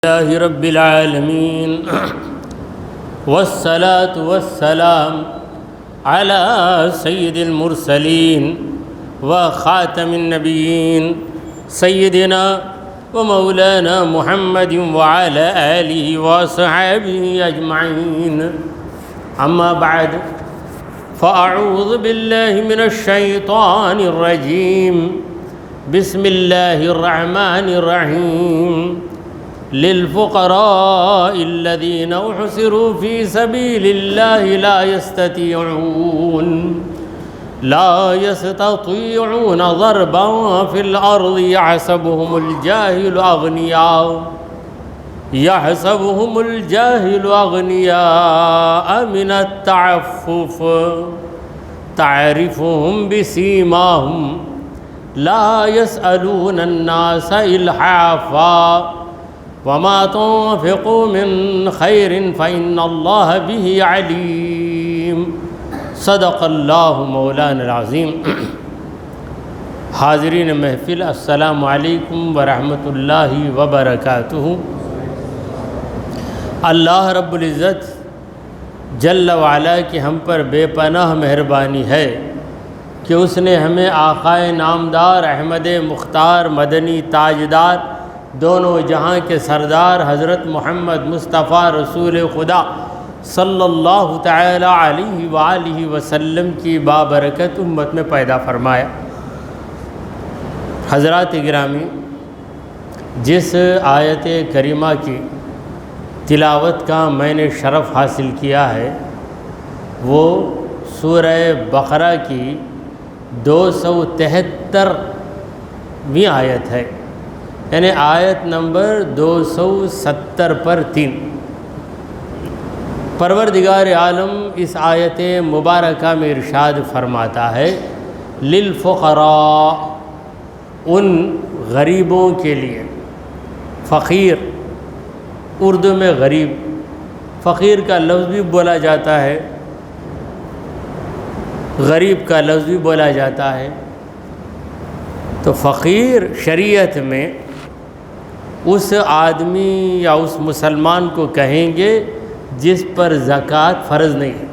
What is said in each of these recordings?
لله رب العالمين والصلاة والسلام على سيد المرسلين وخاتم النبيين سيدنا ومولانا محمد وعلى آله وصحبه أجمعين. أما بعد فأعوذ بالله من الشيطان الرجيم. بسم الله الرحمن الرحيم. للفقراء الذين احصروا في سبيل الله لا يستطيعون ضربا في الأرض يحسبهم الجاهل أغنياء من التعفف تعرفهم بسيماهم لا يسألون الناس إلحافا وما تنفقوا من خير فإن الله به عليم. صدق اللہ مولانا العظیم. حاضرین محفل، السلام علیکم ورحمۃ اللہ وبرکاتہ. اللہ رب العزت جل وعلا کی ہم پر بے پناہ مہربانی ہے کہ اس نے ہمیں آقائے نامدار احمد مختار مدنی تاجدار دونوں جہاں کے سردار حضرت محمد مصطفیٰ رسول خدا صلی اللہ تعالی علیہ وآلہ وسلم کی بابرکت امت میں پیدا فرمایا. حضرات گرامی، جس آیت کریمہ کی تلاوت کا میں نے شرف حاصل کیا ہے وہ سورہ بقرہ کی 273ویں آیت ہے، یعنی آیت نمبر 270 پر 3. پروردگار عالم اس آیت مبارکہ میں ارشاد فرماتا ہے للفقراء، ان غریبوں کے لیے. فقیر اردو میں غریب، فقیر کا لفظ بھی بولا جاتا ہے، غریب کا لفظ بھی بولا جاتا ہے. تو فقیر شریعت میں اس آدمی یا اس مسلمان کو کہیں گے جس پر زکوٰۃ فرض نہیں ہے.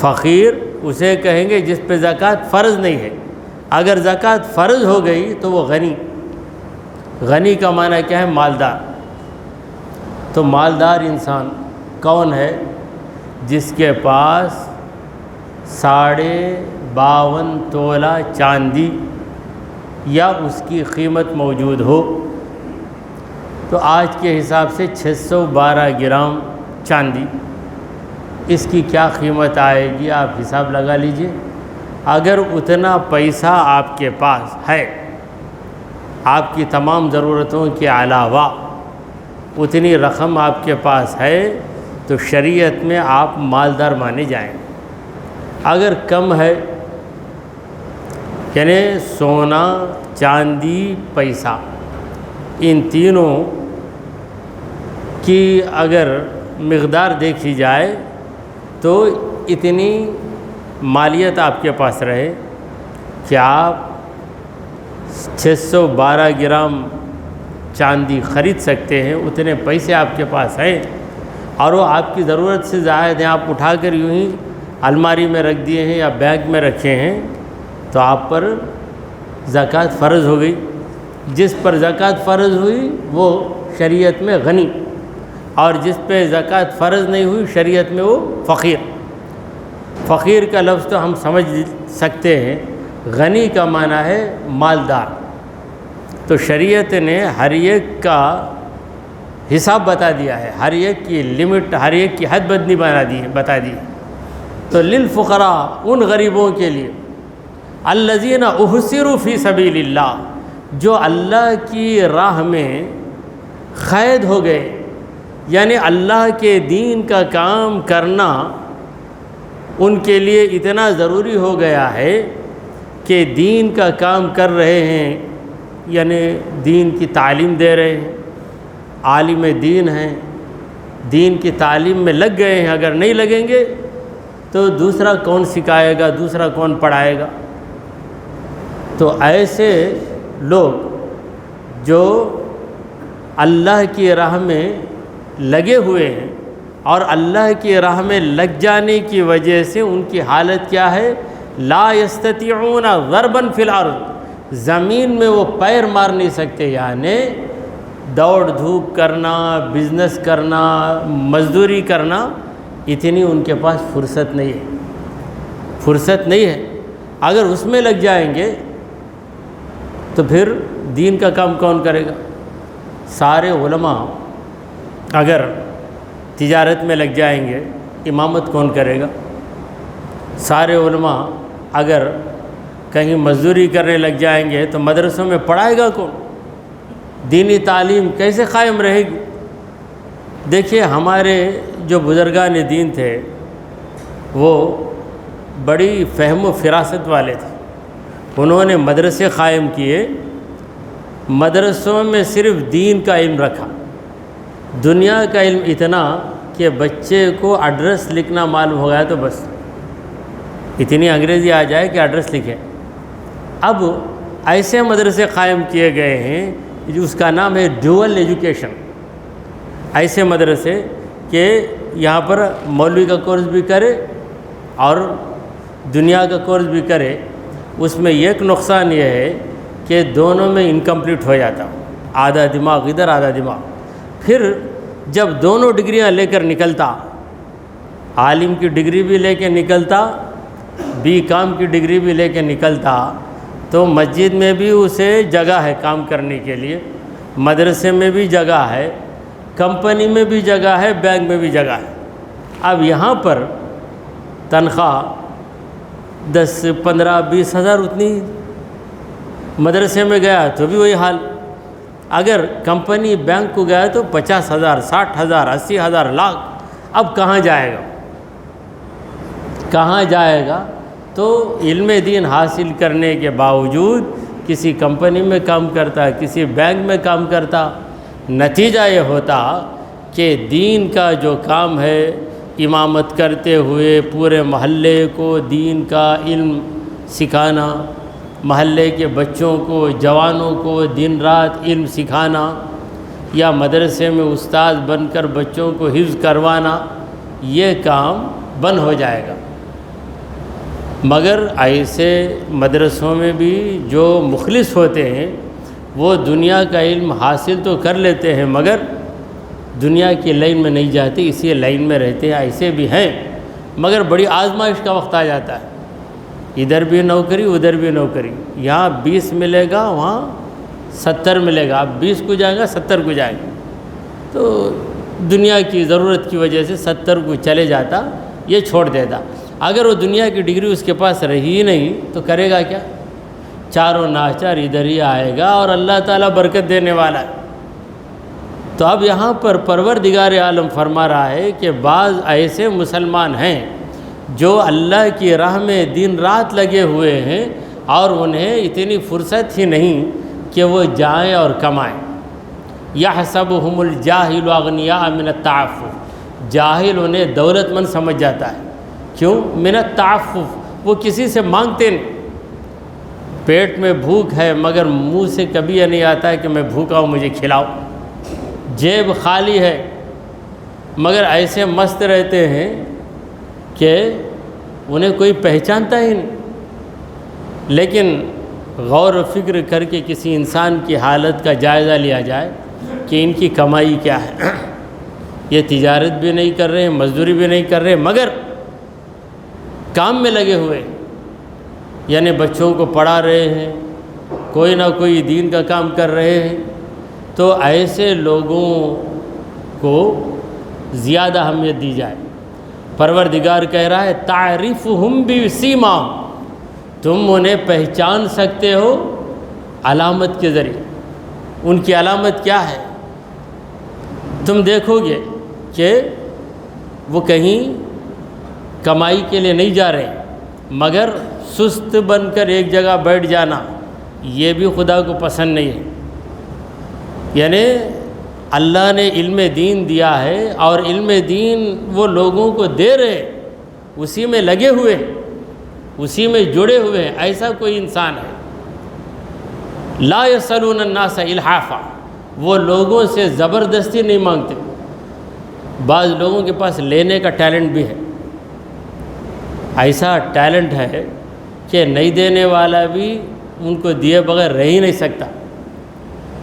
فقیر اسے کہیں گے جس پہ زکوٰۃ فرض نہیں ہے. اگر زکوٰۃ فرض ہو گئی تو وہ غنی. غنی کا معنی کیا ہے؟ مالدار. تو مالدار انسان کون ہے؟ جس کے پاس 52.5 تولہ چاندی یا اس کی قیمت موجود ہو. تو آج کے حساب سے 612 گرام چاندی، اس کی کیا قیمت آئے گی آپ حساب لگا لیجئے. اگر اتنا پیسہ آپ کے پاس ہے، آپ کی تمام ضرورتوں کے علاوہ اتنی رقم آپ کے پاس ہے تو شریعت میں آپ مالدار مانے جائیں. اگر کم ہے، یعنی سونا چاندی پیسہ، ان تینوں کی اگر مقدار دیکھی جائے تو اتنی مالیت آپ کے پاس رہے کہ آپ 612 گرام چاندی خرید سکتے ہیں، اتنے پیسے آپ کے پاس ہیں اور وہ آپ کی ضرورت سے زائد ہیں، آپ اٹھا کر یوں ہی الماری میں رکھ دیے ہیں یا بیگ میں رکھے ہیں، تو آپ پر زکوٰۃ فرض ہو گئی. جس پر زکوٰۃ فرض ہوئی وہ شریعت میں غنی، اور جس پہ زکوٰۃ فرض نہیں ہوئی شریعت میں وہ فقیر. فقیر کا لفظ تو ہم سمجھ سکتے ہیں، غنی کا معنی ہے مالدار. تو شریعت نے ہر ایک کا حساب بتا دیا ہے، ہر ایک کی لمٹ، ہر ایک کی حد بدنی بتا دی. تو للفقراء، ان غریبوں کے لیے، الذین احصروا فی سبیل اللہ، جو اللہ کی راہ میں قید ہو گئے، یعنی اللہ کے دین کا کام کرنا ان کے لیے اتنا ضروری ہو گیا ہے کہ دین کا کام کر رہے ہیں، یعنی دین کی تعلیم دے رہے ہیں، عالم دین ہیں، دین کی تعلیم میں لگ گئے ہیں. اگر نہیں لگیں گے تو دوسرا کون سکھائے گا، دوسرا کون پڑھائے گا. تو ایسے لوگ جو اللہ کی راہ میں لگے ہوئے ہیں اور اللہ کی راہ میں لگ جانے کی وجہ سے ان کی حالت کیا ہے؟ لا یستطیعون ضربا فی الارض، زمین میں وہ پیر مار نہیں سکتے، یعنی دوڑ دھوپ کرنا، بزنس کرنا، مزدوری کرنا، اتنی ان کے پاس فرصت نہیں ہے، فرصت نہیں ہے۔ اگر اس میں لگ جائیں گے تو پھر دین کا کام کون کرے گا؟ سارے علماء اگر تجارت میں لگ جائیں گے، امامت کون کرے گا؟ سارے علماء اگر کہیں مزدوری کرنے لگ جائیں گے تو مدرسوں میں پڑھائے گا کون؟ دینی تعلیم کیسے قائم رہے گی؟ دیکھیے ہمارے جو بزرگان دین تھے وہ بڑی فہم و فراست والے تھے، انہوں نے مدرسے قائم کیے، مدرسوں میں صرف دین کا علم رکھا، دنیا کا علم اتنا کہ بچے کو ایڈریس لکھنا معلوم ہو گیا تو بس اتنی انگریزی آ جائے کہ ایڈریس لکھے۔ اب ایسے مدرسے قائم کیے گئے ہیں اس کا نام ہے ڈوئل ایجوکیشن، ایسے مدرسے کہ یہاں پر مولوی کا کورس بھی کرے اور دنیا کا کورس بھی کرے۔ اس میں ایک نقصان یہ ہے کہ دونوں میں انکمپلیٹ ہو جاتا، آدھا دماغ ادھر آدھا دماغ۔ پھر جب دونوں ڈگریاں لے کر نکلتا، عالم کی ڈگری بھی لے کے نکلتا، بی کام کی ڈگری بھی لے کے نکلتا، تو مسجد میں بھی اسے جگہ ہے کام کرنے کے لیے، مدرسے میں بھی جگہ ہے، کمپنی میں بھی جگہ ہے، بینک میں بھی جگہ ہے۔ اب یہاں پر تنخواہ 10 15 20 ہزار اتنی، مدرسے میں گیا تو بھی وہی حال، اگر کمپنی بینک کو گیا تو 50,000 60,000 80,000 لاکھ۔ اب کہاں جائے گا؟ کہاں جائے گا؟ تو علم دین حاصل کرنے کے باوجود کسی کمپنی میں کام کرتا، کسی بینک میں کام کرتا، نتیجہ یہ ہوتا کہ دین کا جو کام ہے، امامت کرتے ہوئے پورے محلے کو دین کا علم سکھانا، محلے کے بچوں کو جوانوں کو دن رات علم سکھانا، یا مدرسے میں استاد بن کر بچوں کو حفظ کروانا، یہ کام بند ہو جائے گا۔ مگر ایسے مدرسوں میں بھی جو مخلص ہوتے ہیں وہ دنیا کا علم حاصل تو کر لیتے ہیں مگر دنیا کی لائن میں نہیں جاتے، اسی لائن میں رہتے ہیں، ایسے بھی ہیں، مگر بڑی آزمائش کا وقت آ جاتا ہے، ادھر بھی نوکری ادھر بھی نوکری، یہاں 20 ملے گا وہاں 70 ملے گا، اب 20 کو جائے گا 70 کو جائے گا، تو دنیا کی ضرورت کی وجہ سے 70 کو چلے جاتا، یہ چھوڑ دیتا۔ اگر وہ دنیا کی ڈگری اس کے پاس رہی ہی نہیں تو کرے گا کیا؟ چاروں ناچار ادھر ہی آئے گا، اور اللہ تعالیٰ برکت دینے والا ہے۔ تو اب یہاں پر پروردگار عالم فرما رہا ہے کہ بعض ایسے مسلمان ہیں جو اللہ کی راہ میں دن رات لگے ہوئے ہیں اور انہیں اتنی فرصت ہی نہیں کہ وہ جائیں اور کمائیں۔ یحسبہم الجاہل اغنیاء من التعفف، جاہل انہیں دولت مند سمجھ جاتا ہے، کیوں؟ من التعفف، وہ کسی سے مانگتے نہیں، پیٹ میں بھوک ہے مگر منہ سے کبھی یہ نہیں آتا ہے کہ میں بھوکا ہوں مجھے کھلاؤ، جیب خالی ہے مگر ایسے مست رہتے ہیں کہ انہیں کوئی پہچانتا ہی نہیں۔ لیکن غور و فکر کر کے کسی انسان کی حالت کا جائزہ لیا جائے کہ ان کی کمائی کیا ہے، یہ تجارت بھی نہیں کر رہے، مزدوری بھی نہیں کر رہے، مگر کام میں لگے ہوئے، یعنی بچوں کو پڑھا رہے ہیں، کوئی نہ کوئی دین کا کام کر رہے ہیں، تو ایسے لوگوں کو زیادہ اہمیت دی جائے۔ پروردگار کہہ رہا ہے تعریفہم بسیماہم، تم انہیں پہچان سکتے ہو علامت کے ذریعے۔ ان کی علامت کیا ہے؟ تم دیکھو گے کہ وہ کہیں کمائی کے لیے نہیں جا رہے، مگر سست بن کر ایک جگہ بیٹھ جانا یہ بھی خدا کو پسند نہیں ہے۔ یعنی اللہ نے علم دین دیا ہے اور علم دین وہ لوگوں کو دے رہے، اسی میں لگے ہوئے، اسی میں جڑے ہوئے ہیں، ایسا کوئی انسان ہے لا یسألون الناس الحافا، وہ لوگوں سے زبردستی نہیں مانگتے. بعض لوگوں کے پاس لینے کا ٹیلنٹ بھی ہے، ایسا ٹیلنٹ ہے کہ نہیں دینے والا بھی ان کو دیے بغیر رہ ہی نہیں سکتا.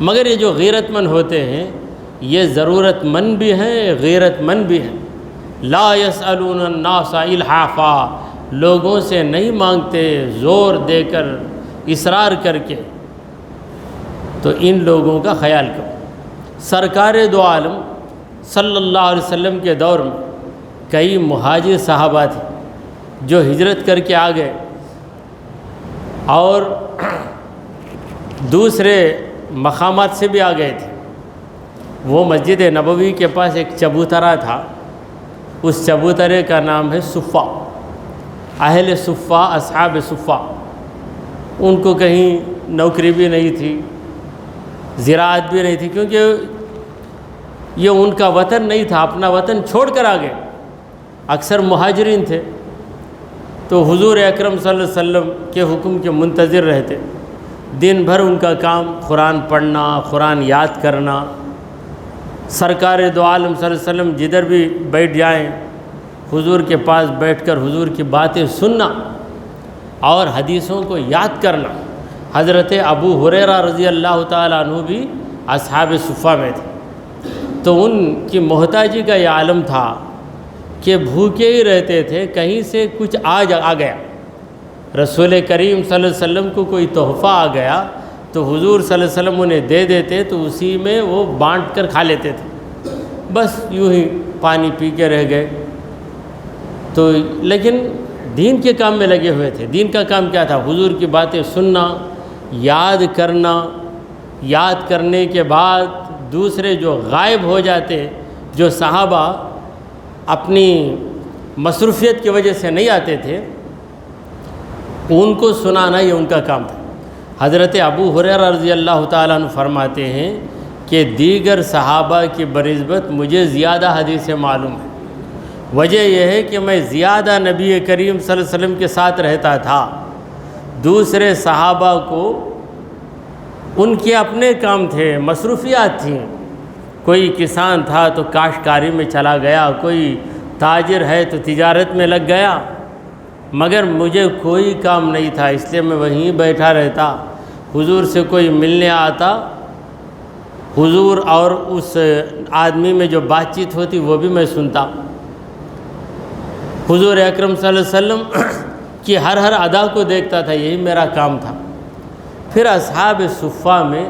مگر یہ جو غیرت مند ہوتے ہیں یہ ضرورت مند بھی ہیں، غیرت مند بھی ہیں. لا یسألون الناس الحافا، لوگوں سے نہیں مانگتے زور دے کر، اصرار کر کے. تو ان لوگوں کا خیال کرو. سرکار دو عالم صلی اللہ علیہ وسلم کے دور میں کئی مہاجر صحابہ تھے جو ہجرت کر کے آ گئے اور دوسرے مقامات سے بھی آ گئے تھے. وہ مسجد نبوی کے پاس ایک چبوترا تھا، اس چبوترے کا نام ہے صفہ. اہل صفہ، اصحاب صفہ، ان کو کہیں نوکری بھی نہیں تھی، زراعت بھی نہیں تھی، کیونکہ یہ ان کا وطن نہیں تھا، اپنا وطن چھوڑ کر آ گئے. اکثر مہاجرین تھے، تو حضور اکرم صلی اللہ علیہ وسلم کے حکم کے منتظر رہتے. دن بھر ان کا کام قرآن پڑھنا، قرآن یاد کرنا. سرکار دو عالم صلی اللہ علیہ وسلم جدھر بھی بیٹھ جائیں حضور کے پاس بیٹھ کر حضور کی باتیں سننا اور حدیثوں کو یاد کرنا. حضرت ابو ہریرہ رضی اللہ تعالیٰ عنہ بھی اصحاب صفہ میں تھے. تو ان کی محتاجی کا یہ عالم تھا کہ بھوکے ہی رہتے تھے، کہیں سے کچھ آ گیا. رسول کریم صلی اللہ علیہ وسلم کو کوئی تحفہ آ گیا تو حضور صلی اللہ علیہ وسلم انہیں دے دیتے، تو اسی میں وہ بانٹ کر کھا لیتے تھے. بس یوں ہی پانی پی کے رہ گئے. تو لیکن دین کے کام میں لگے ہوئے تھے. دین کا کام کیا تھا؟ حضور کی باتیں سننا، یاد کرنا. یاد کرنے کے بعد دوسرے جو غائب ہو جاتے، جو صحابہ اپنی مصروفیت کی وجہ سے نہیں آتے تھے، ان کو سنانا یہ ان کا کام تھا. حضرت ابو ہریرہ رضی اللہ تعالیٰ عنہ فرماتے ہیں کہ دیگر صحابہ کی بنسبت مجھے زیادہ حدیثیں معلوم ہیں. وجہ یہ ہے کہ میں زیادہ نبی کریم صلی اللہ علیہ وسلم کے ساتھ رہتا تھا. دوسرے صحابہ کو ان کے اپنے کام تھے، مصروفیات تھیں. کوئی کسان تھا تو کاشتکاری میں چلا گیا، کوئی تاجر ہے تو تجارت میں لگ گیا. مگر مجھے کوئی کام نہیں تھا، اس لیے میں وہیں بیٹھا رہتا. حضور سے کوئی ملنے آتا، حضور اور اس آدمی میں جو بات چیت ہوتی وہ بھی میں سنتا. حضور اکرم صلی اللہ علیہ وسلم کی ہر ادا کو دیکھتا تھا، یہی میرا کام تھا. پھر اصحاب صفہ میں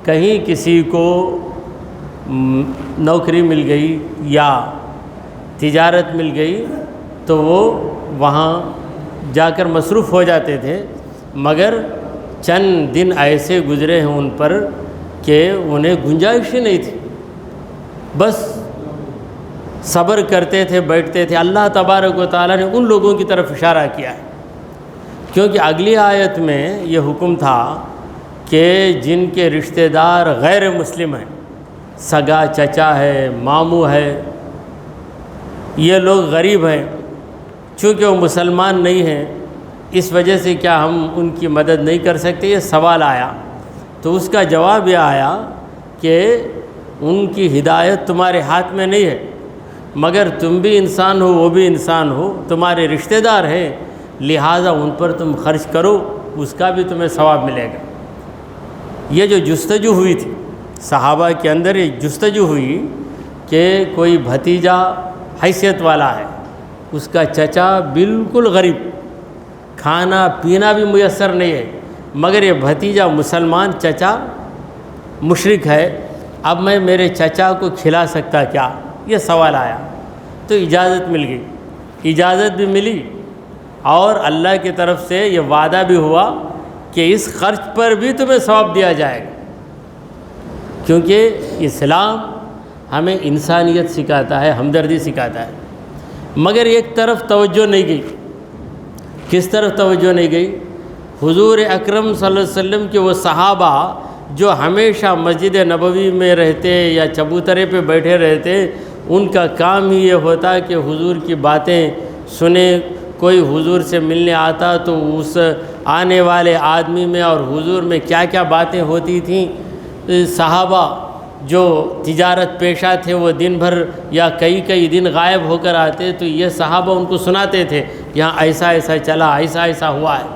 کہیں کسی کو نوکری مل گئی یا تجارت مل گئی تو وہ وہاں جا کر مصروف ہو جاتے تھے. مگر چند دن ایسے گزرے ہیں ان پر کہ انہیں گنجائش ہی نہیں تھی، بس صبر کرتے تھے، بیٹھتے تھے. اللہ تبارک و تعالیٰ نے ان لوگوں کی طرف اشارہ کیا ہے، کیونکہ اگلی آیت میں یہ حکم تھا کہ جن کے رشتہ دار غیر مسلم ہیں، سگا چچا ہے، ماموں ہے، یہ لوگ غریب ہیں، چونکہ وہ مسلمان نہیں ہیں، اس وجہ سے کیا ہم ان کی مدد نہیں کر سکتے؟ یہ سوال آیا. تو اس کا جواب یہ آیا کہ ان کی ہدایت تمہارے ہاتھ میں نہیں ہے، مگر تم بھی انسان ہو، وہ بھی انسان ہو، تمہارے رشتہ دار ہیں، لہٰذا ان پر تم خرچ کرو، اس کا بھی تمہیں ثواب ملے گا. یہ جو جستجو ہوئی تھی صحابہ کے اندر، یہ جستجو ہوئی کہ کوئی بھتیجا حیثیت والا ہے، اس کا چچا بالکل غریب، کھانا پینا بھی میسر نہیں ہے، مگر یہ بھتیجا مسلمان، چچا مشرک ہے. اب میں میرے چچا کو کھلا سکتا کیا؟ یہ سوال آیا. تو اجازت مل گئی، اجازت بھی ملی، اور اللہ کی طرف سے یہ وعدہ بھی ہوا کہ اس خرچ پر بھی تمہیں ثواب دیا جائے گا. کیونکہ اسلام ہمیں انسانیت سکھاتا ہے، ہمدردی سکھاتا ہے. مگر ایک طرف توجہ نہیں گئی. کس طرف توجہ نہیں گئی؟ حضور اکرم صلی اللہ علیہ وسلم کے وہ صحابہ جو ہمیشہ مسجد نبوی میں رہتے یا چبوترے پہ بیٹھے رہتے، ان کا کام ہی یہ ہوتا کہ حضور کی باتیں سنیں. کوئی حضور سے ملنے آتا تو اس آنے والے آدمی میں اور حضور میں کیا کیا باتیں ہوتی تھیں، صحابہ جو تجارت پیشہ تھے وہ دن بھر یا کئی دن غائب ہو کر آتے، تو یہ صحابہ ان کو سناتے تھے یہاں ایسا ایسا چلا، ایسا ایسا ہوا ہے،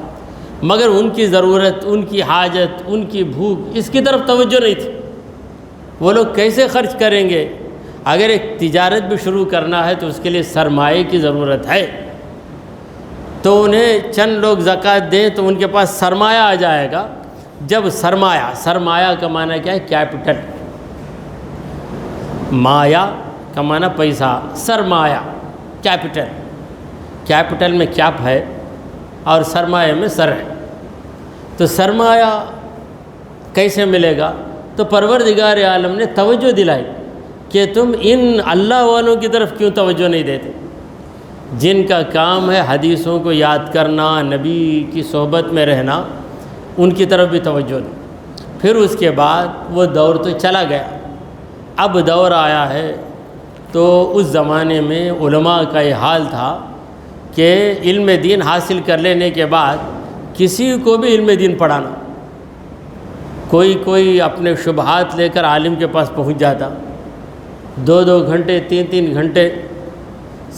مگر ان کی ضرورت، ان کی حاجت، ان کی بھوک، اس کی طرف توجہ نہیں تھی۔ وہ لوگ کیسے خرچ کریں گے؟ اگر ایک تجارت بھی شروع کرنا ہے تو اس کے لیے سرمایے کی ضرورت ہے، تو انہیں چند لوگ زکوٰۃ دیں تو ان کے پاس سرمایہ آ جائے گا۔ جب سرمایہ کا معنی کیا ہے؟ کیپٹل۔ مایا کا معنی پیسہ، سرمایہ کیپٹل میں کیپ ہے اور سرمایہ میں سر ہے۔ تو سرمایہ کیسے ملے گا؟ تو پروردگار عالم نے توجہ دلائی کہ تم ان اللہ والوں کی طرف کیوں توجہ نہیں دیتے، جن کا کام ہے حدیثوں کو یاد کرنا، نبی کی صحبت میں رہنا، ان کی طرف بھی توجہ دیں۔ پھر اس کے بعد وہ دور تو چلا گیا، اب دور آیا ہے۔ تو اس زمانے میں علماء کا یہ حال تھا کہ علم دین حاصل کر لینے کے بعد کسی کو بھی علم دین پڑھانا، کوئی اپنے شبہات لے کر عالم کے پاس پہنچ جاتا، 2 گھنٹے 3 گھنٹے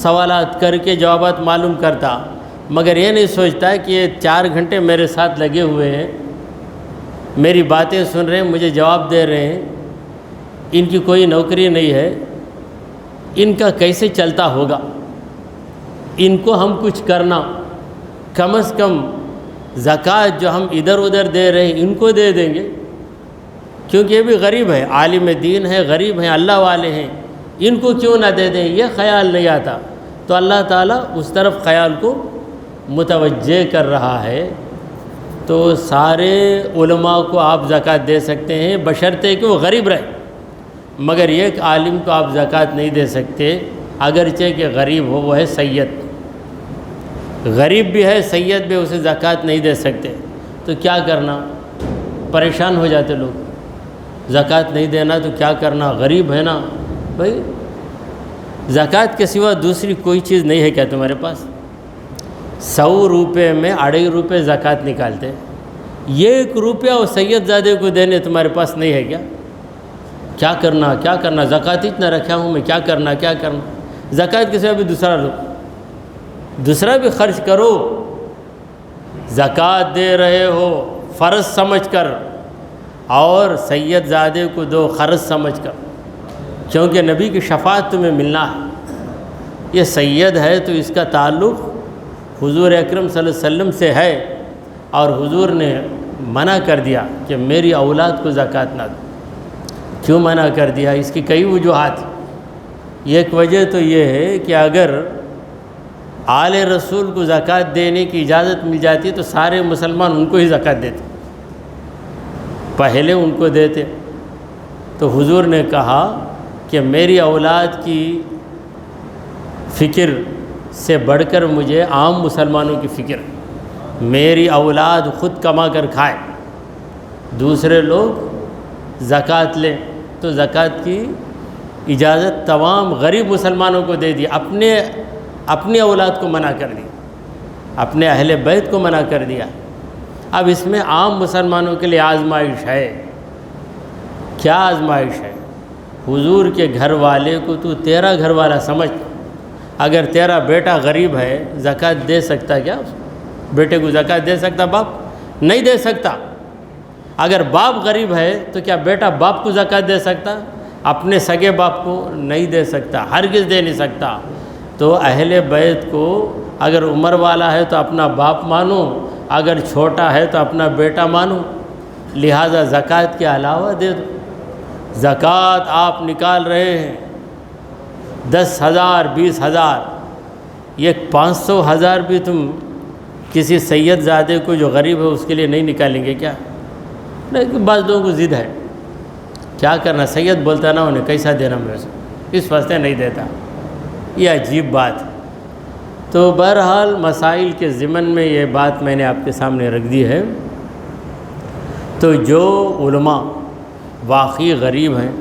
سوالات کر کے جوابات معلوم کرتا، مگر یہ نہیں سوچتا کہ یہ 4 گھنٹے میرے ساتھ لگے ہوئے ہیں، میری باتیں سن رہے ہیں، مجھے جواب دے رہے ہیں، ان کی کوئی نوکری نہیں ہے، ان کا کیسے چلتا ہوگا؟ ان کو ہم کچھ کرنا، کم از کم زکوٰۃ جو ہم ادھر ادھر دے رہے ہیں ان کو دے دیں گے، کیونکہ یہ بھی غریب ہے، عالم دین ہے، غریب ہیں، اللہ والے ہیں، ان کو کیوں نہ دے دیں؟ یہ خیال نہیں آتا، تو اللہ تعالیٰ اس طرف خیال کو متوجہ کر رہا ہے۔ تو سارے علماء کو آپ زکوٰۃ دے سکتے ہیں بشرطے کہ وہ غریب رہے، مگر ایک عالم کو آپ زکوٰۃ نہیں دے سکتے اگرچہ کہ غریب ہو، وہ ہے سید، غریب بھی ہے، سید بھی، اسے زکوٰۃ نہیں دے سکتے۔ تو کیا کرنا؟ پریشان ہو جاتے لوگ، زکوٰۃ نہیں دینا تو کیا کرنا، غریب ہے نا بھائی، زکوٰۃ کے سوا دوسری کوئی چیز نہیں ہے کیا تمہارے پاس؟ 100 روپے میں 2.5 روپے زکوٰۃ نکالتے، 1 روپیہ وہ سید زادے کو دینے تمہارے پاس نہیں ہے کیا؟ کیا کرنا، زکوٰۃ اتنا رکھا ہوں میں، کیا کرنا؟ زکوٰۃ کے سوا بھی دوسرا بھی خرچ کرو، زکوٰۃ دے رہے ہو فرض سمجھ کر، اور سید زادے کو دو فرض سمجھ کر، کیونکہ نبی کی شفاعت تمہیں ملنا ہے۔ یہ سید ہے تو اس کا تعلق حضور اکرم صلی اللہ علیہ وسلم سے ہے، اور حضور نے منع کر دیا کہ میری اولاد کو زکوٰۃ نہ دو۔ کیوں منع کر دیا؟ اس کی کئی وجوہات ہیں۔ ایک وجہ تو یہ ہے کہ اگر آل رسول کو زکوٰۃ دینے کی اجازت مل جاتی تو سارے مسلمان ان کو ہی زکوٰۃ دیتے، پہلے ان کو دیتے۔ تو حضور نے کہا کہ میری اولاد کی فکر سے بڑھ کر مجھے عام مسلمانوں کی فکر ہے، میری اولاد خود کما کر کھائے، دوسرے لوگ زکوٰۃ لیں۔ تو زکوٰۃ کی اجازت تمام غریب مسلمانوں کو دے دی، اپنی اولاد کو منع کر دی، اپنے اہل بیت کو منع کر دیا۔ اب اس میں عام مسلمانوں کے لیے آزمائش ہے۔ کیا آزمائش ہے؟ حضور کے گھر والے کو تو تیرا گھر والا سمجھ، اگر تیرا بیٹا غریب ہے زکوٰۃ دے سکتا کیا؟ بیٹے کو زکوٰۃ دے سکتا باپ؟ نہیں دے سکتا۔ اگر باپ غریب ہے تو کیا بیٹا باپ کو زکوٰۃ دے سکتا؟ اپنے سگے باپ کو نہیں دے سکتا، ہرگز دے نہیں سکتا۔ تو اہل بیت کو اگر عمر والا ہے تو اپنا باپ مانو، اگر چھوٹا ہے تو اپنا بیٹا مانو، لہذا زکوٰۃ کے علاوہ دے دو۔ زکوٰۃ آپ نکال رہے ہیں 10,000 20,000، یہ 500,000 بھی تم کسی سید زادے کو جو غریب ہے اس کے لیے نہیں نکالیں گے کیا؟ لیکن بعض لوگوں کو ضد ہے، کیا کرنا، سید بولتا نا انہیں کیسا دینا میرے سے، اس واسطے نہیں دیتا۔ یہ عجیب بات ہے۔ تو بہرحال مسائل کے ضمن میں یہ بات میں نے آپ کے سامنے رکھ دی ہے۔ تو جو علماء واقعی غریب ہیں،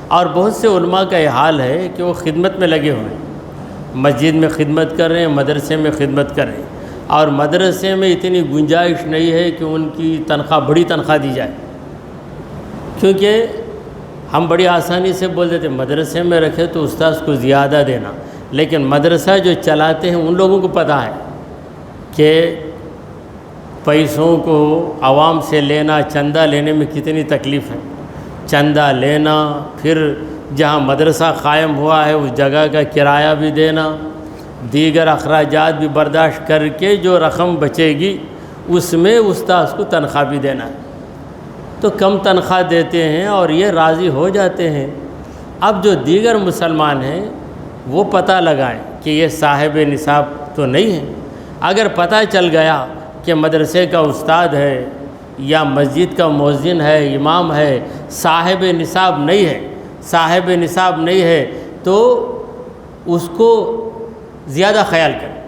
اور بہت سے علماء کا یہ حال ہے کہ وہ خدمت میں لگے ہوئے ہیں، مسجد میں خدمت کر رہے ہیں، مدرسے میں خدمت کر رہے ہیں، اور مدرسے میں اتنی گنجائش نہیں ہے کہ ان کی تنخواہ بڑی تنخواہ دی جائے، کیونکہ ہم بڑی آسانی سے بول دیتے مدرسے میں رکھے تو استاذ کو زیادہ دینا، لیکن مدرسہ جو چلاتے ہیں ان لوگوں کو پتہ ہے کہ پیسوں کو عوام سے لینا، چندہ لینے میں کتنی تکلیف ہے۔ چندہ لینا، پھر جہاں مدرسہ قائم ہوا ہے اس جگہ کا کرایہ بھی دینا، دیگر اخراجات بھی برداشت کر کے جو رقم بچے گی اس میں استاذ کو تنخواہ بھی دینا ہے، تو کم تنخواہ دیتے ہیں اور یہ راضی ہو جاتے ہیں۔ اب جو دیگر مسلمان ہیں وہ پتہ لگائیں کہ یہ صاحب نصاب تو نہیں ہے۔ اگر پتہ چل گیا کہ مدرسے کا استاد ہے یا مسجد کا مؤذن ہے، امام ہے، صاحب نصاب نہیں ہے تو اس کو زیادہ خیال کریں،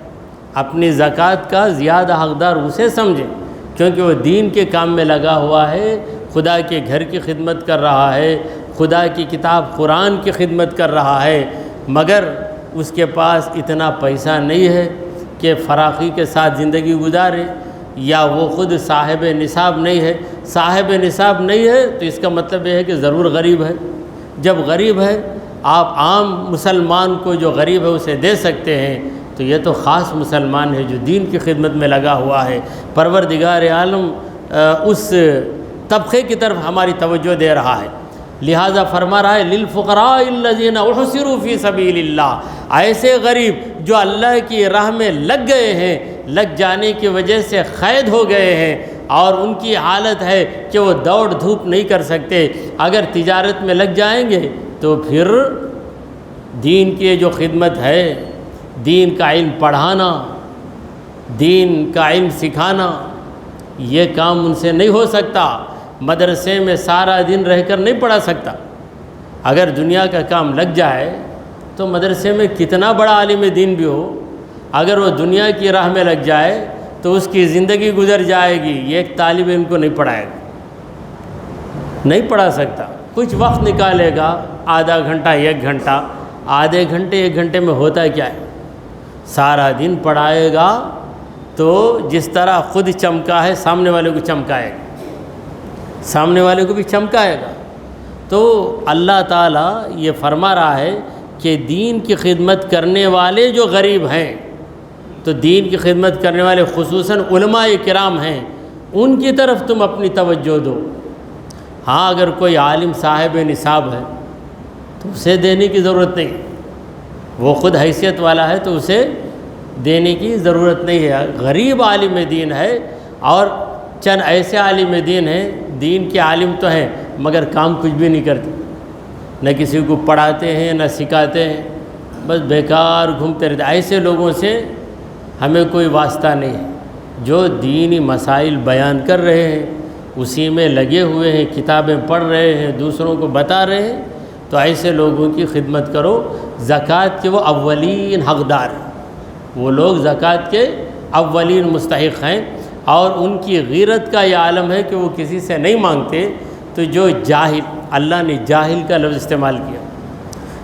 اپنی زکوٰۃ کا زیادہ حقدار اسے سمجھیں، کیونکہ وہ دین کے کام میں لگا ہوا ہے، خدا کے گھر کی خدمت کر رہا ہے، خدا کی کتاب قرآن کی خدمت کر رہا ہے، مگر اس کے پاس اتنا پیسہ نہیں ہے کہ فراخی کے ساتھ زندگی گزارے، یا وہ خود صاحب نصاب نہیں ہے۔ صاحب نصاب نہیں ہے تو اس کا مطلب یہ ہے کہ ضرور غریب ہے۔ جب غریب ہے، آپ عام مسلمان کو جو غریب ہے اسے دے سکتے ہیں، تو یہ تو خاص مسلمان ہے جو دین کی خدمت میں لگا ہوا ہے۔ پروردگار عالم اس طبقے کی طرف ہماری توجہ دے رہا ہے، لہٰذا فرما رہا ہے للفقراء الذین احصروا فی سبیل اللہ، ایسے غریب جو اللہ کی راہ میں لگ گئے ہیں، لگ جانے کی وجہ سے قید ہو گئے ہیں، اور ان کی حالت ہے کہ وہ دوڑ دھوپ نہیں کر سکتے، اگر تجارت میں لگ جائیں گے تو پھر دین کی جو خدمت ہے، دین کا علم پڑھانا، دین کا علم سکھانا، یہ کام ان سے نہیں ہو سکتا۔ مدرسے میں سارا دن رہ کر نہیں پڑھا سکتا۔ اگر دنیا کا کام لگ جائے تو مدرسے میں کتنا بڑا عالم دین بھی ہو، اگر وہ دنیا کی راہ میں لگ جائے تو اس کی زندگی گزر جائے گی، یہ ایک طالب علم کو نہیں پڑھائے گا، نہیں پڑھا سکتا۔ کچھ وقت نکالے گا، آدھا گھنٹہ، ایک گھنٹہ، آدھے گھنٹے ایک گھنٹے میں ہوتا کیا ہے؟ سارا دن پڑھائے گا تو جس طرح خود چمکا ہے سامنے والے کو چمکائے گا، سامنے والے کو بھی چمکائے گا۔ تو اللہ تعالیٰ یہ فرما رہا ہے کہ دین کی خدمت کرنے والے جو غریب ہیں، تو دین کی خدمت کرنے والے خصوصاً علماء کرام ہیں، ان کی طرف تم اپنی توجہ دو۔ ہاں اگر کوئی عالم صاحب نصاب ہے تو اسے دینے کی ضرورت نہیں، وہ خود حیثیت والا ہے تو اسے دینے کی ضرورت نہیں ہے۔ غریب عالم دین ہے، اور چند ایسے عالم دین ہیں، دین کے عالم تو ہیں مگر کام کچھ بھی نہیں کرتے، نہ کسی کو پڑھاتے ہیں نہ سکھاتے ہیں، بس بیکار گھومتے رہتے۔ ایسے لوگوں سے ہمیں کوئی واسطہ نہیں ہے۔ جو دینی مسائل بیان کر رہے ہیں اسی میں لگے ہوئے ہیں، کتابیں پڑھ رہے ہیں، دوسروں کو بتا رہے ہیں، تو ایسے لوگوں کی خدمت کرو۔ زکوٰۃ کے وہ اولین حقدار ہیں، وہ لوگ زکوٰۃ کے اولین مستحق ہیں، اور ان کی غیرت کا یہ عالم ہے کہ وہ کسی سے نہیں مانگتے۔ تو جو جاہل، اللہ نے جاہل کا لفظ استعمال کیا،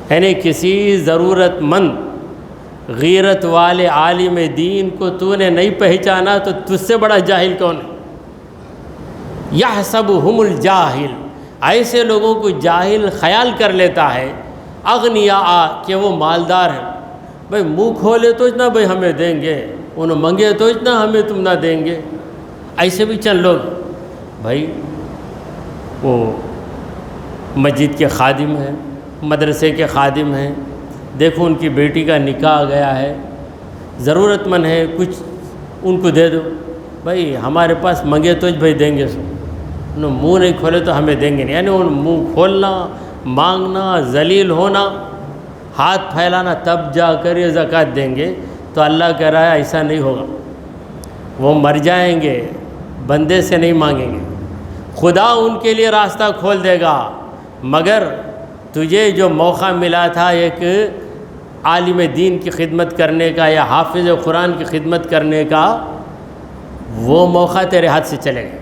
یعنی کسی ضرورت مند غیرت والے عالم دین کو تو نے نہیں پہچانا تو تجھ سے بڑا جاہل کون ہے؟ یحسبہم الجاہل، ایسے لوگوں کو جاہل خیال کر لیتا ہے، اغنیاء، کہ وہ مالدار ہیں۔ بھئی منہ کھولے تو اتنا بھئی ہمیں دیں گے، انہوں منگے تو اتنا ہمیں تم نہ دیں گے۔ ایسے بھی چند لوگ، بھائی وہ مسجد کے خادم ہیں، مدرسے کے خادم ہیں، دیکھو ان کی بیٹی کا نکاح آ گیا ہے، ضرورت مند ہے، کچھ ان کو دے دو۔ بھائی ہمارے پاس منگے تو بھائی دیں گے، انہوں منہ نہیں کھولے تو ہمیں دیں گے نہیں، یعنی ان منہ کھولنا، مانگنا، ذلیل ہونا، ہاتھ پھیلانا، تب جا کر یہ زکوٰۃ دیں گے۔ تو اللہ کہہ رہا ہے ایسا نہیں ہوگا، وہ مر جائیں گے، بندے سے نہیں مانگیں گے، خدا ان کے لیے راستہ کھول دے گا، مگر تجھے جو موقع ملا تھا ایک عالم دین کی خدمت کرنے کا یا حافظ قرآن کی خدمت کرنے کا، وہ موقع تیرے ہاتھ سے چلے گئے،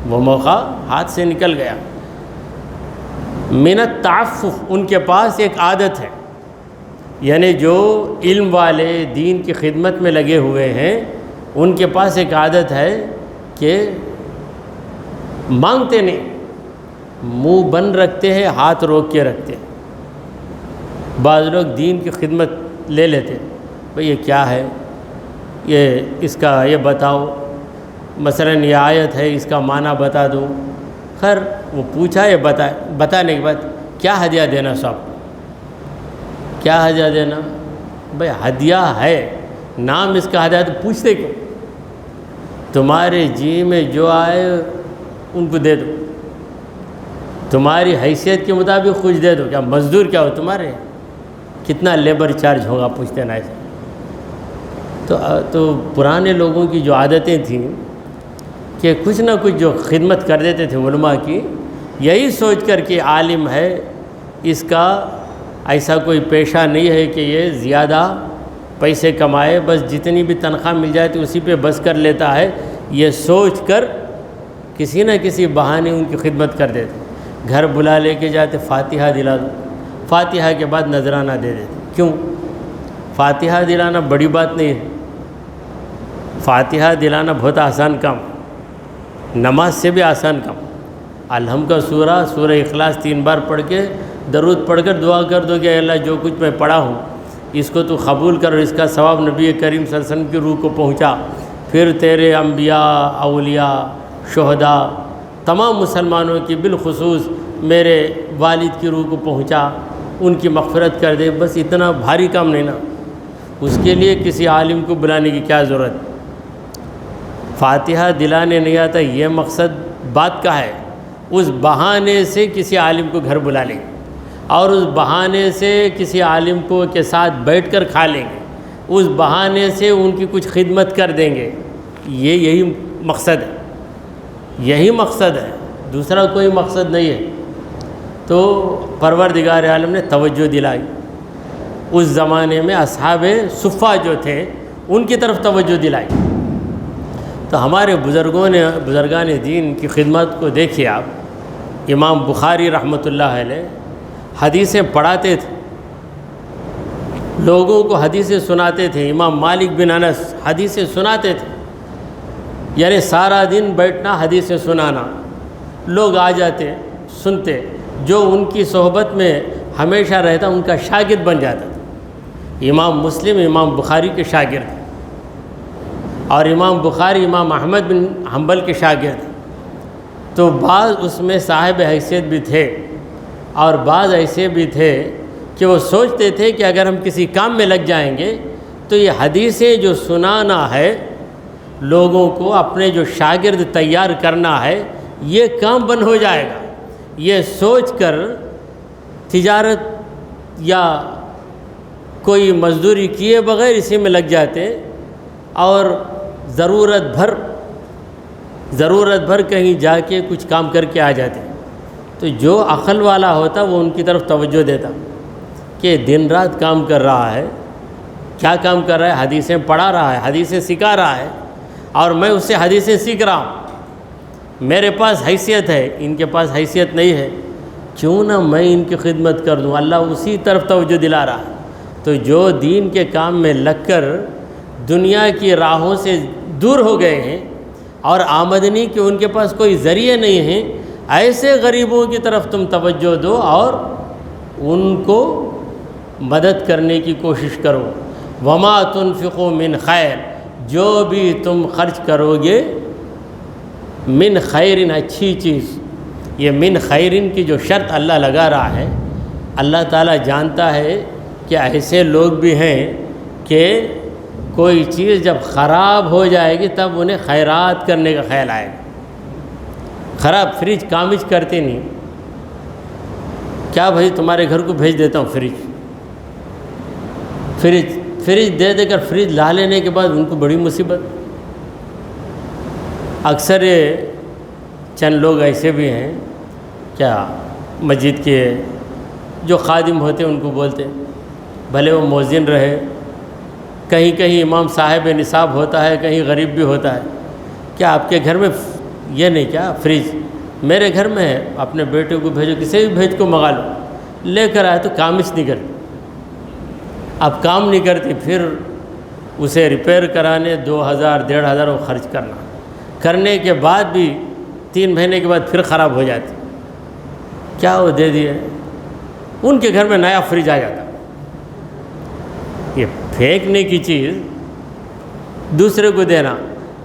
وہ موقع ہاتھ سے نکل گیا۔ من التعفف، ان کے پاس ایک عادت ہے، یعنی جو علم والے دین کی خدمت میں لگے ہوئے ہیں ان کے پاس ایک عادت ہے کہ مانگتے نہیں، منہ بند رکھتے ہیں، ہاتھ روک کے رکھتے ہیں۔ بعض لوگ دین کی خدمت لے لیتے، بھئی یہ کیا ہے، اس کا یہ بتاؤ، مثلاً یہ آیت ہے اس کا معنی بتا دو۔ خیر وہ پوچھا، یہ بتانے کے بعد کیا ہدیہ دینا صاحب، کیا ہدیہ دینا؟ بھئی ہدیہ ہے، نام اس کا ہدیہ، تو پوچھتے کیوں؟ تمہارے جی میں جو آئے ان کو دے دو، تمہاری حیثیت کے مطابق کچھ دے دو۔ کیا مزدور کیا ہو تمہارے، کتنا لیبر چارج ہوگا، پوچھتے نا ایسے۔ تو پرانے لوگوں کی جو عادتیں تھیں کہ کچھ نہ کچھ جو خدمت کر دیتے تھے علماء کی، یہی سوچ کر کہ عالم ہے، اس کا ایسا کوئی پیشہ نہیں ہے کہ یہ زیادہ پیسے کمائے، بس جتنی بھی تنخواہ مل جائے تو اسی پہ بس کر لیتا ہے، یہ سوچ کر کسی نہ کسی بہانے ان کی خدمت کر دیتے۔ گھر بلا لے کے جاتے، فاتحہ دلا دو، فاتحہ کے بعد نذرانہ دے دیتے۔ کیوں؟ فاتحہ دلانا بڑی بات نہیں ہے، فاتحہ دلانا بہت آسان کام، نماز سے بھی آسان کام۔ الحمد کا سورہ اخلاص 3 بار پڑھ کے درود پڑھ کر دعا کر دو کہ اے اللہ جو کچھ میں پڑھا ہوں اس کو تو قبول کر، اس کا ثواب نبی کریم صلی اللہ علیہ وسلم کی روح کو پہنچا، پھر تیرے انبیاء، اولیاء، شہداء، تمام مسلمانوں کی بالخصوص میرے والد کی روح کو پہنچا، ان کی مغفرت کر دے۔ بس اتنا بھاری کام نہیں نا، اس کے لیے کسی عالم کو بلانے کی کیا ضرورت؟ فاتحہ دلانے نہیں آتا، یہ مقصد بات کا ہے، اس بہانے سے کسی عالم کو گھر بلا لیں گے، اور اس بہانے سے کسی عالم کو کے ساتھ بیٹھ کر کھا لیں گے، اس بہانے سے ان کی کچھ خدمت کر دیں گے، یہی مقصد ہے، یہی مقصد ہے، دوسرا کوئی مقصد نہیں ہے۔ تو پروردگار عالم نے توجہ دلائی، اس زمانے میں اصحاب صفہ جو تھے ان کی طرف توجہ دلائی۔ تو ہمارے بزرگان دین کی خدمت کو دیکھیے آپ، امام بخاری رحمۃ اللہ علیہ حدیثیں پڑھاتے تھے، لوگوں کو حدیثیں سناتے تھے، امام مالک بن انس حدیثیں سناتے تھے، یعنی سارا دن بیٹھنا حدیثیں سنانا، لوگ آ جاتے سنتے، جو ان کی صحبت میں ہمیشہ رہتا ان کا شاگرد بن جاتا تھا۔ امام مسلم امام بخاری کے شاگرد، اور امام بخاری امام احمد بن حنبل کے شاگرد، تو بعض اس میں صاحب حیثیت بھی تھے، اور بعض ایسے بھی تھے کہ وہ سوچتے تھے کہ اگر ہم کسی کام میں لگ جائیں گے تو یہ حدیثیں جو سنانا ہے لوگوں کو، اپنے جو شاگرد تیار کرنا ہے، یہ کام بند ہو جائے گا۔ یہ سوچ کر تجارت یا کوئی مزدوری کیے بغیر اسی میں لگ جاتے، اور ضرورت بھر کہیں جا کے کچھ کام کر کے آ جاتے۔ تو جو عقل والا ہوتا وہ ان کی طرف توجہ دیتا کہ دن رات کام کر رہا ہے، کیا کام کر رہا ہے؟ حدیثیں پڑھا رہا ہے، حدیثیں سکھا رہا ہے، اور میں اس سے حدیثیں سیکھ رہا ہوں، میرے پاس حیثیت ہے، ان کے پاس حیثیت نہیں ہے، کیوں نہ میں ان کی خدمت کر دوں؟ اللہ اسی طرف توجہ دلا رہا ہے۔ تو جو دین کے کام میں لگ کر دنیا کی راہوں سے دور ہو گئے ہیں اور آمدنی کے ان کے پاس کوئی ذریعہ نہیں ہیں، ایسے غریبوں کی طرف تم توجہ دو اور ان کو مدد کرنے کی کوشش کرو۔ وما تنفقوا من خیر، جو بھی تم خرچ کرو گے، من خیرن اچھی چیز، یہ من خیرن کی جو شرط اللہ لگا رہا ہے، اللہ تعالیٰ جانتا ہے کہ ایسے لوگ بھی ہیں کہ کوئی چیز جب خراب ہو جائے گی تب انہیں خیرات کرنے کا خیال آئے گا۔ خراب فریج کامج کرتے نہیں، کیا بھائی تمہارے گھر کو بھیج دیتا ہوں فریج دے دے کر فریج لا لینے کے بعد ان کو بڑی مصیبت۔ اکثر چند لوگ ایسے بھی ہیں، کیا مسجد کے جو خادم ہوتے ہیں ان کو بولتے، بھلے وہ مؤذن رہے، کہیں کہیں امام صاحب نصاب ہوتا ہے، کہیں غریب بھی ہوتا ہے، کیا آپ کے گھر میں یہ نہیں کیا فریج؟ میرے گھر میں ہے، اپنے بیٹے کو بھیجو، کسی بھی بھیج کو منگا لو، لے کر آئے تو کامش نہیں کرتے، اب کام نہیں کرتی، پھر اسے ریپیئر کرانے 2000 1500 وہ خرچ کرنے کے بعد بھی 3 مہینے کے بعد پھر خراب ہو جاتی۔ کیا وہ دے دیے، ان کے گھر میں نیا فریج آ جاتا۔ یہ پھینکنے کی چیز دوسرے کو دینا،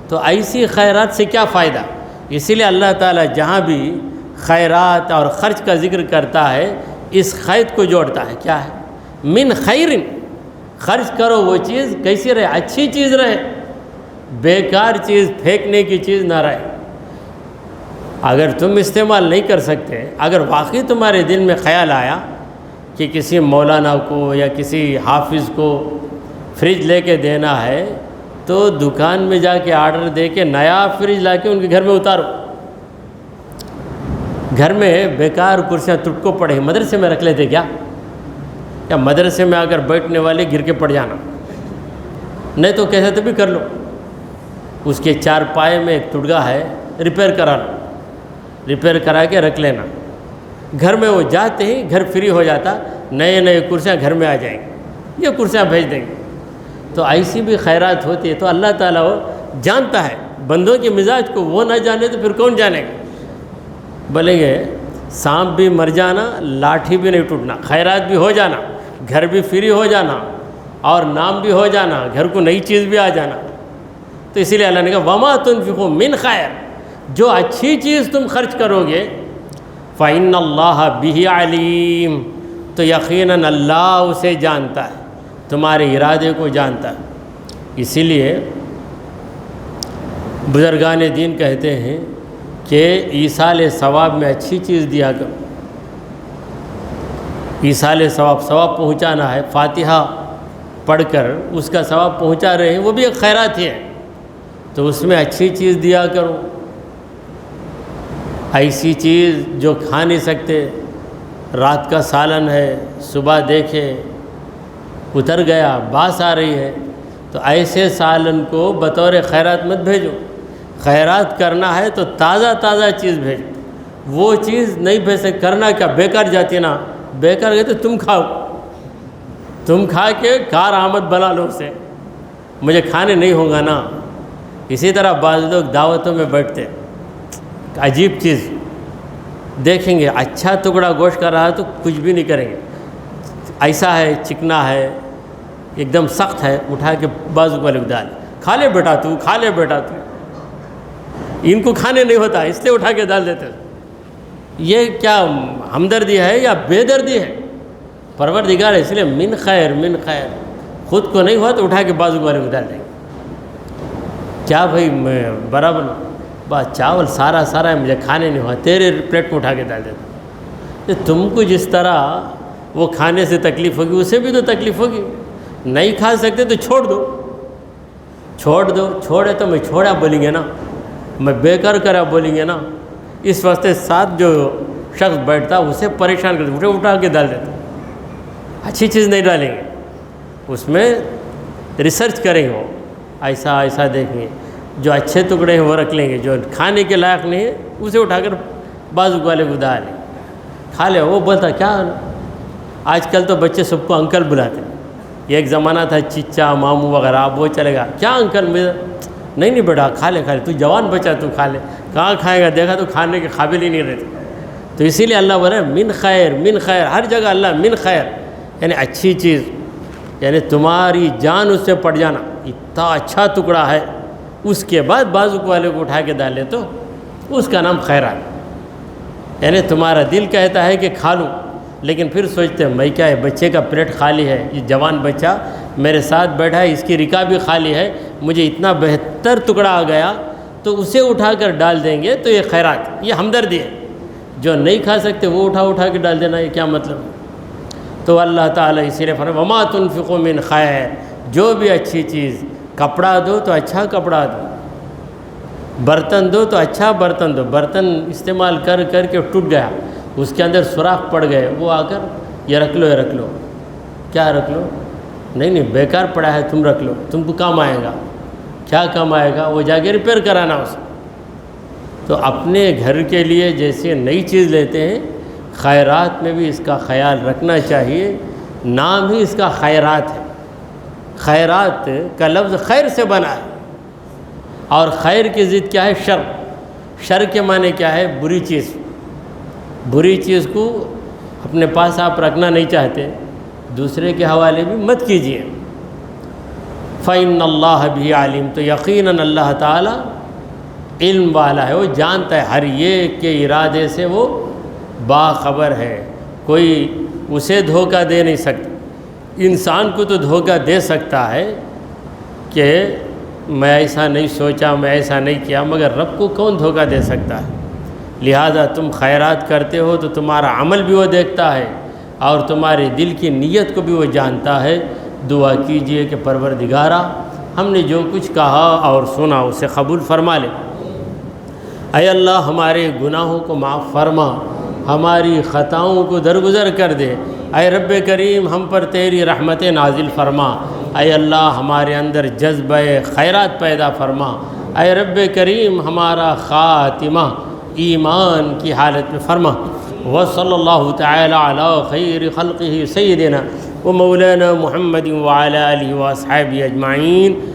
تو ایسی خیرات سے کیا فائدہ؟ اسی لیے اللہ تعالیٰ جہاں بھی خیرات اور خرچ کا ذکر کرتا ہے اس قید کو جوڑتا ہے، کیا ہے؟ من خیر، خرچ کرو وہ چیز کیسی رہے؟ اچھی چیز رہے، بیکار چیز پھینکنے کی چیز نہ رہے۔ اگر تم استعمال نہیں کر سکتے، اگر واقعی تمہارے دل میں خیال آیا کہ کسی مولانا کو یا کسی حافظ کو فریج لے کے دینا ہے، تو دکان میں جا کے آرڈر دے کے نیا فریج لا کے ان کے گھر میں اتارو۔ گھر میں بیکار کرسیاں ٹوٹ کو پڑے مدرسے میں رکھ لیتے کیا؟ یا مدرسے میں اگر بیٹھنے والے گر کے پڑ جانا، نہیں تو کیسے تو بھی کر لو، اس کے چار پائے میں ایک ٹوٹگا ہے، ریپیئر کرا لو، ریپیئر کرا کے رکھ لینا۔ گھر میں وہ جاتے ہی گھر فری ہو جاتا، نئے نئے کرسیاں گھر میں آ جائیں گی، یہ کرسیاں بھیج دیں گے۔ تو ایسی بھی خیرات ہوتی ہے۔ تو اللہ تعالیٰ وہ جانتا ہے بندوں کے مزاج کو، وہ نہ جانے تو پھر کون جانے گا؟ بولیں گے سانپ بھی مر جانا، لاٹھی بھی نہیں ٹوٹنا، خیرات بھی ہو جانا، گھر بھی فری ہو جانا، اور نام بھی ہو جانا، گھر کو نئی چیز بھی آ جانا۔ تو اسی لیے اللہ نے کہا وما تنفقوا من خیر، جو اچھی چیز تم خرچ کرو گے فإن اللہ بہ علیم، تو یقیناً اللہ اسے جانتا ہے، تمہارے ارادے کو جانتا ہے۔ اسی لیے بزرگان دین کہتے ہیں کہ ایصال ثواب میں اچھی چیز دیا کرو۔ ایصال ثواب، ثواب پہنچانا ہے، فاتحہ پڑھ کر اس کا ثواب پہنچا رہے ہیں، وہ بھی ایک خیرات ہی ہے، تو اس میں اچھی چیز دیا کرو۔ ایسی چیز جو کھا نہیں سکتے، رات کا سالن ہے، صبح دیکھے اتر گیا، باس آ رہی ہے، تو ایسے سالن کو بطور خیرات مت بھیجو۔ خیرات کرنا ہے تو تازہ تازہ چیز بھیجو، وہ چیز نہیں بھیج سکتے، کرنا کیا؟ بیکار جاتی نا، بیکار گئے تو تم کھاؤ، تم کھا کے کار آمد بنا لو اسے، مجھے کھانے نہیں ہوگا نا۔ اسی طرح بعض لوگ دعوتوں میں بیٹھتے، عجیب چیز دیکھیں گے، اچھا ٹکڑا گوشت کر رہا ہے تو کچھ بھی نہیں کریں گے، ایسا ہے، چکنا ہے، ایک دم سخت ہے، اٹھا کے بازو والے کو ڈال، کھا لے بیٹا تو، کھا لے بیٹا تو۔ ان کو کھانے نہیں ہوتا اس لیے اٹھا کے ڈال دیتے۔ یہ کیا ہمدردی ہے یا بے دردی ہے؟ پروردگار اس لیے من خیر، من خیر، خود کو نہیں ہوا تو اٹھا کے بازو والے کو ڈال دیں گے۔ کیا بھائی میں برابر بات، چاول سارا ہے، مجھے کھانے نہیں ہوا، تیرے پلیٹ کو اٹھا کے ڈال دیتا۔ تم کو جس طرح وہ کھانے سے تکلیف ہوگی اسے بھی تو تکلیف ہوگی۔ نہیں کھا سکتے تو چھوڑ دو، چھوڑ دو، چھوڑے تو میں چھوڑا بولیں گے نا، میں بیکار کرا بولیں گے نا۔ اس واسطے ساتھ جو شخص بیٹھتا اسے پریشان کرتے، اٹھا کے ڈال دیتا۔ اچھی چیز نہیں ڈالیں گے، اس میں ریسرچ کریں گے، وہ ایسا دیکھیں گے، جو اچھے ٹکڑے ہیں وہ رکھ لیں گے، جو کھانے کے لائق نہیں ہے اسے اٹھا کر بازو والے کو ڈالیں، کھا لے۔ وہ بولتا کیا، آج کل تو بچے سب کو انکل بلاتے ہیں، ایک زمانہ تھا چچا ماموں وغیرہ، اب وہ چلے گا، کیا انکل، میں نہیں بیٹا کھا لے، تو جوان بچہ تو کھا لے، کہاں کھائے گا، دیکھا تو کھانے کے قابل ہی نہیں رہتے۔ تو اسی لیے اللہ بولے من خیر، من خیر، ہر جگہ اللہ من خیر، یعنی اچھی چیز، یعنی تمہاری جان اس سے پڑ جانا، اتنا اچھا ٹکڑا ہے، اس کے بعد بازو والے کو اٹھا کے ڈالے تو اس کا نام خیرات۔ یعنی تمہارا دل کہتا ہے کہ کھا لوں، لیکن پھر سوچتے ہیں میں کیا ہے، بچے کا پیٹ خالی ہے، یہ جوان بچہ میرے ساتھ بیٹھا ہے، اس کی رکا بھی خالی ہے، مجھے اتنا بہتر ٹکڑا آ گیا تو اسے اٹھا کر ڈال دیں گے، تو یہ خیرات، یہ ہمدردی ہے۔ جو نہیں کھا سکتے وہ اٹھا کے ڈال دینا، یہ کیا مطلب ہے؟ تو اللہ تعالیٰ اسی لیے فرمایا وما تنفقوا من خیر، جو بھی اچھی چیز، کپڑا دو تو اچھا کپڑا دو، برتن دو تو اچھا برتن دو، برتن استعمال کر کے ٹوٹ گیا، اس کے اندر سوراخ پڑ گئے، وہ آ کر یہ رکھ لو، کیا رکھ لو، نہیں بیکار پڑا ہے، تم رکھ لو، تم کو کام آئے گا، کیا کام آئے گا، وہ جا کے ریپیئر کرانا اسے۔ تو اپنے گھر کے لیے جیسے نئی چیز لیتے ہیں، خیرات میں بھی اس کا خیال رکھنا چاہیے، نام ہی اس کا خیرات ہے۔ خیرات کا لفظ خیر سے بنا ہے، اور خیر کی ضد کیا ہے؟ شر۔ شر کے معنی کیا ہے؟ بری چیز۔ بری چیز کو اپنے پاس آپ رکھنا نہیں چاہتے، دوسرے کے حوالے بھی مت کیجیے۔ فَإِنَّ اللَّهَ بِهِ عَلِيمٌ، تو یقیناً اللہ تعالیٰ علم والا ہے، وہ جانتا ہے ہر ایک کے ارادے سے، وہ باخبر ہے، کوئی اسے دھوکہ دے نہیں سکتا۔ انسان کو تو دھوکہ دے سکتا ہے کہ میں ایسا نہیں سوچا، میں ایسا نہیں کیا، مگر رب کو کون دھوکہ دے سکتا ہے؟ لہذا تم خیرات کرتے ہو تو تمہارا عمل بھی وہ دیکھتا ہے اور تمہارے دل کی نیت کو بھی وہ جانتا ہے۔ دعا کیجئے کہ پروردگارا ہم نے جو کچھ کہا اور سنا اسے قبول فرما لے۔ اے اللہ ہمارے گناہوں کو معاف فرما، ہماری خطاؤں کو درگزر کر دے۔ اے رب کریم ہم پر تیری رحمت نازل فرما۔ اے اللہ ہمارے اندر جذبہ خیرات پیدا فرما۔ اے رب کریم ہمارا خاتمہ ایمان کی حالت میں فرما۔ وصلی اللہ تعالی علی خیر خلقہ سیدنا و مولانا محمد وعلی آلہ و اصحابہ اجمعین۔